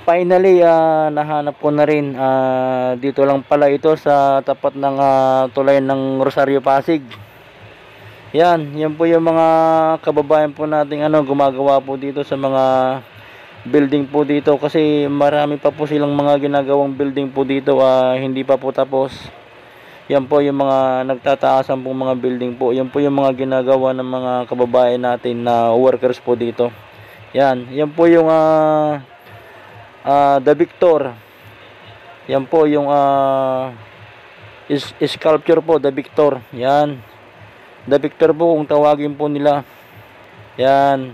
Finally, nahanap ko na rin. Dito lang pala ito sa tapat ng tulay ng Rosario Pasig. Yan po yung mga kababayan po nating gumagawa po dito sa mga building po dito, kasi marami pa po silang mga ginagawang building po dito, hindi pa po tapos. Yan po yung mga nagtataasan pong mga building po. Yan po yung mga ginagawa ng mga kababayan natin na workers po dito. Yan po yung The Victor. Yan po yung sculpture po, The Victor. Yan, The Victor po kung tawagin po nila. Yan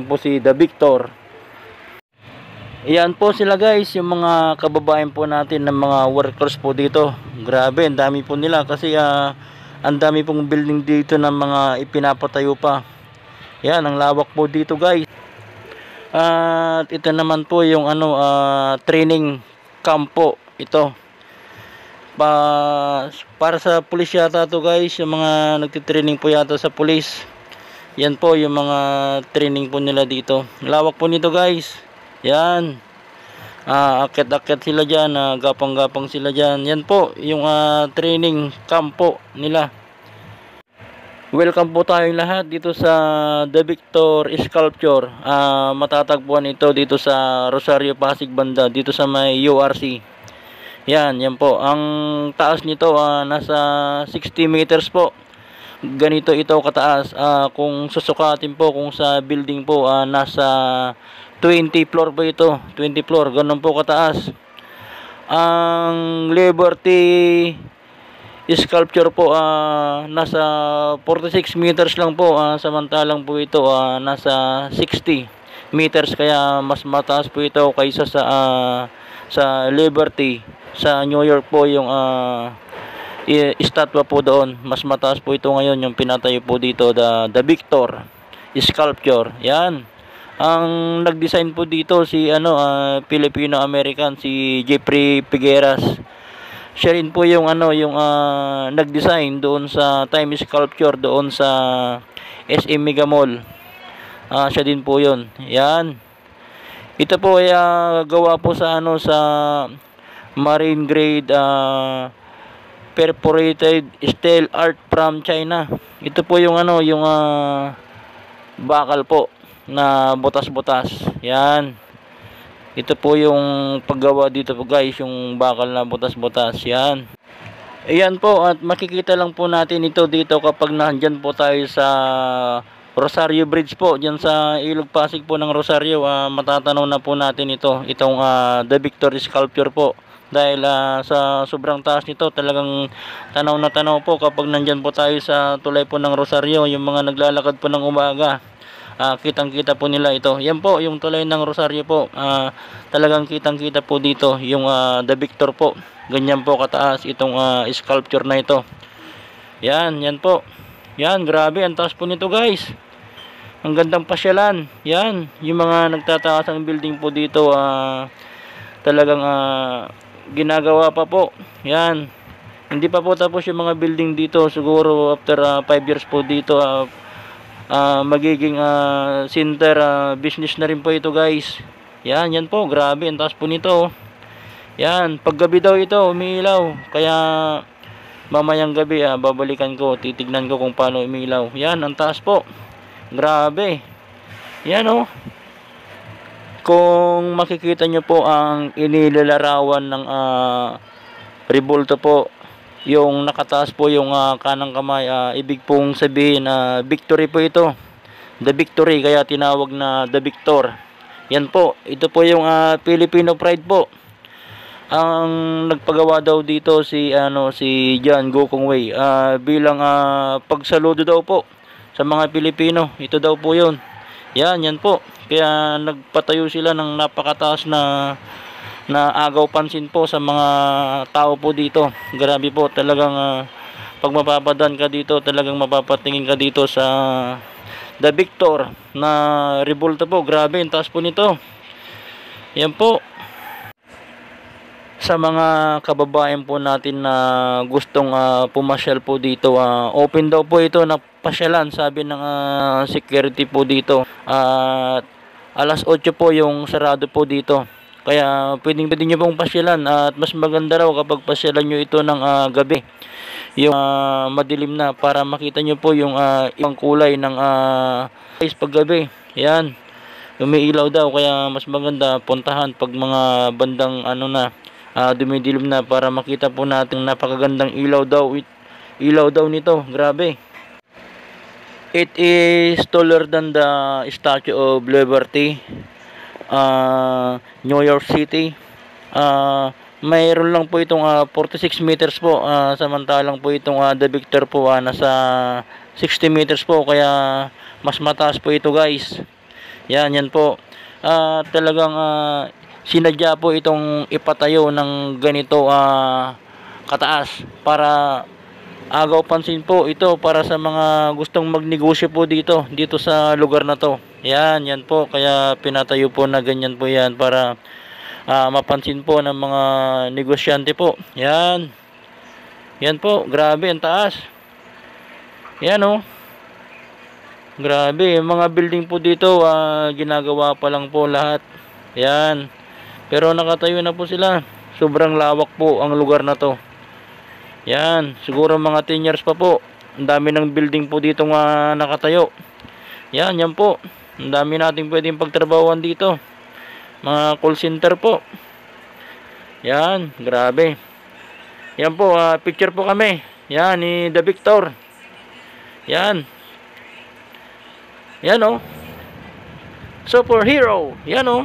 po si The Victor. Yan po sila guys, yung mga kababayan po natin ng mga workers po dito. Grabe, ang dami po nila kasi ang dami pong building dito ng mga ipinapatayo pa. Yan, ang lawak po dito guys. At ito naman po yung training camp po ito. Para sa pulis yata to guys, yung mga nagtitraining po yata sa pulis. Yan po yung mga training po nila dito. Lawak po nito guys. Yan. Akit-akit sila dyan, gapang-gapang sila dyan. Yan po yung training camp po nila. Welcome po tayong lahat dito sa The Victor Sculpture. Matatagpuan ito dito sa Rosario Pasig banda, dito sa may URC. Yan po. Ang taas nito nasa 60 meters po. Ganito ito kataas. Kung susukatin po kung sa building po, nasa 20 floor po ito. 20 floor, ganun po kataas. Ang Liberty Sculpture po nasa 46 meters lang po, samantalang po ito nasa 60 meters, kaya mas mataas po ito kaysa sa Liberty sa New York po. Yung estatwa po doon, mas mataas po ito ngayon, yung pinatayo po dito, the Victor Sculpture. Yan ang nag-design po dito, si Filipino-American, si Jeffrey Figueras. Siya rin po yung nag-design doon sa Times Sculpture doon sa SM Mega Mall. Siya din po 'yon. Yan. Ito po ay gawa po sa sa marine grade perforated steel art from China. Ito po yung yung bakal po na butas-butas. Yan. Ito po yung paggawa dito po guys, yung bakal na butas-butas. Yan. Ayan po, at makikita lang po natin ito dito kapag nandyan po tayo sa Rosario Bridge po, dyan sa Ilog Pasig po ng Rosario. Matatanaw na po natin itong The Victor Sculpture po. Dahil sa sobrang taas nito, talagang tanaw na tanaw po kapag nandyan po tayo sa tulay po ng Rosario. Yung mga naglalakad po ng umaga, kitang-kita po nila ito. Yan po yung tulay ng Rosario po. Talagang kitang-kita po dito yung The Victor po. Ganyan po kataas itong sculpture na ito. Yan po. Yan, grabe, ang taas po nito guys. Ang gandang pasyalan. Yan, yung mga nagtataas ang building po dito, talagang ginagawa pa po. Yan. Hindi pa po tapos yung mga building dito. Siguro after 5 years po dito, magiging center business na rin po ito guys. Yan po, grabe, ang taas po nito. Yan, paggabi daw ito umiilaw, kaya mamayang gabi babalikan ko, titignan ko kung paano umiilaw. Yan, ang taas po, grabe. Yan kung makikita nyo po ang inilalarawan ng Rebulto po, yung nakataas po yung kanang kamay, ibig pong sabihin victory po ito, the victory, kaya tinawag na the Victor. Yan po, ito po yung Filipino pride po. Ang nagpagawa daw dito si John Gokong Wei, bilang pagsaludo daw po sa mga Pilipino. Ito daw po yun. Yan po, kaya nagpatayo sila ng napakataas na agaw pansin po sa mga tao po dito. Grabe po, talagang pag mapapadan ka dito, talagang mapapatingin ka dito sa The Victor na Rebulto po. Grabe, ang taas po nito. Yan po. Sa mga kababayan po natin na gustong pumasyal po dito, open daw po ito na pasyalan, sabi ng security po dito. Alas 8 po yung sarado po dito. Kaya pwede nyo pong pasyalan, at mas maganda raw kapag pasyalan nyo ito ng gabi, yung madilim na, para makita nyo po yung ibang kulay ng guys pag gabi. Yan, umiilaw daw, kaya mas maganda puntahan pag mga bandang dumidilim na, para makita po natin napakagandang ilaw daw nito. Grabe. It is taller than the Statue of Liberty, New York City. Mayroon lang po itong 46 meters po, samantalang po itong The Victor po nasa 60 meters po, kaya mas mataas po ito guys. Yan po. Talagang sinadya po itong ipatayo ng ganito kataas, para agaw pansin po ito para sa mga gustong magnegosyo po dito sa lugar na to. Yan po, kaya pinatayo po na ganyan po yan, para mapansin po ng mga negosyante po. Yan po, grabe ang taas. Yan oh, grabe. Mga building po dito ginagawa pa lang po lahat. Yan, pero nakatayo na po sila. Sobrang lawak po ang lugar na to. Yan, siguro mga 10 years pa po. Ang dami ng building po dito nakatayo. Yan po. Ang dami nating pwedeng pagtrabahuan dito. Mga call center po. Yan, grabe. Yan po, picture po kami. Yan, ni The Victor. Yan oh. Superhero. Yan oh.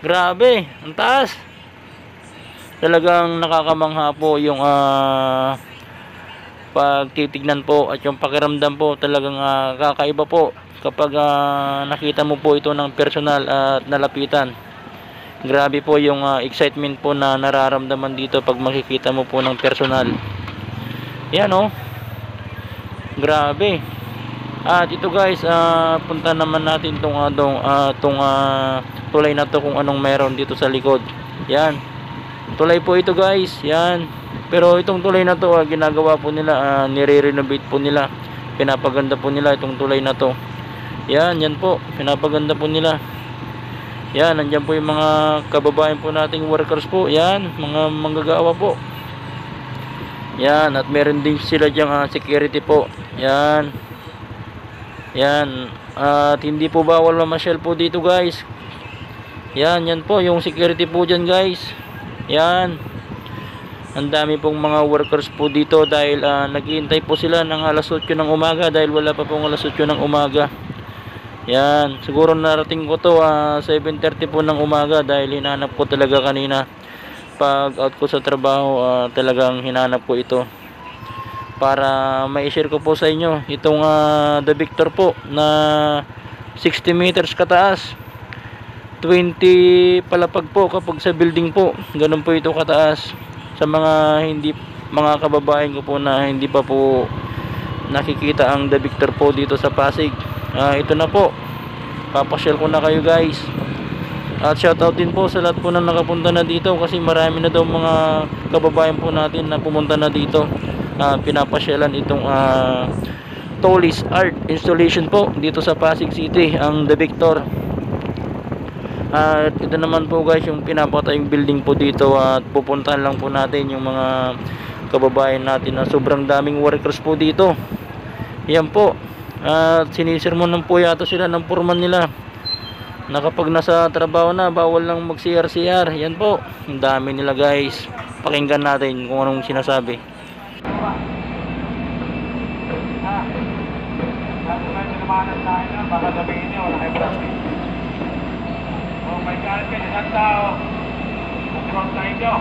Grabe, ang taas. Talagang nakakamangha po yung pagtitignan po, at yung pakiramdam po talagang kakaiba po kapag nakita mo po ito ng personal at nalapitan. Grabe po yung excitement po na nararamdaman dito pag makikita mo po ng personal. Yan oh, grabe. At ito guys, punta naman natin tong tulay na to, kung anong meron dito sa likod. Yan, tulay po ito guys. Yan, pero itong tulay na to ginagawa po nila, nire-renovate po nila, pinapaganda po nila itong tulay na to. Yan po, pinapaganda po nila. Yan, nandiyan po yung mga kababayan po nating workers po. Yan, mga manggagawa po. Yan, at meron din sila diyang security po. Yan, at hindi po bawal mamasyal po dito guys. Yan po yung security po dyan guys. Yan, ang dami pong mga workers po dito, dahil naghihintay po sila ng alas 8 ng umaga, dahil wala pa pong alas 8 ng umaga. Yan, siguro narating ko to 7:30 po ng umaga, dahil hinanap ko talaga kanina pag out ko sa trabaho. Talagang hinanap ko ito para mai-share ko po sa inyo itong The Victor po na 60 meters kataas, 20 palapag po kapag sa building po. Ganun po ito kataas. Sa mga kababayan ko po na hindi pa po nakikita ang The Victor po dito sa Pasig, ito na po, papasyal ko na kayo guys. At shoutout din po sa lahat po na nakapunta na dito, kasi marami na daw mga kababayan po natin na pumunta na dito. Pinapasyalan itong Tollis Art Installation po dito sa Pasig City, ang The Victor. At ito naman po guys yung pinapatayong building po dito, at pupuntahan lang po natin yung mga kababayan natin na sobrang daming workers po dito. Yan po, at sinisirmonan po yata sila ng foreman nila na kapag nasa trabaho na bawal lang mag CR. Yan po, ang dami nila guys. Pakinggan natin kung anong sinasabi. Baka sabihin nyo, wala kayo plastic. Kung may kalit kayo, isang tao, mag-cross na inyo.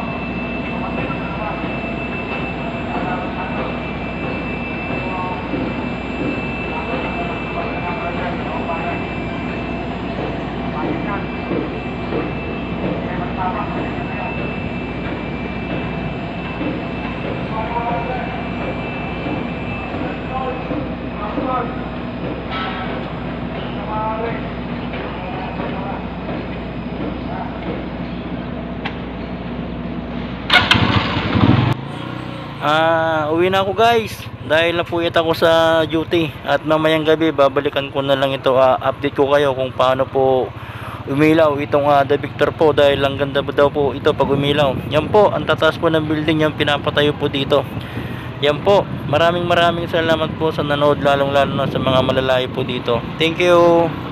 Uwi na ako guys, dahil napuyat ako sa duty, at mamayang gabi babalikan ko na lang ito, update ko kayo kung paano po umilaw itong The Victor po, dahil ang ganda daw po ito pag umilaw. Yan po, ang tataas po ng building yung pinapatayo po dito. Yan po, maraming salamat po sa nanood, lalong lalo na sa mga malalayo po dito. Thank you.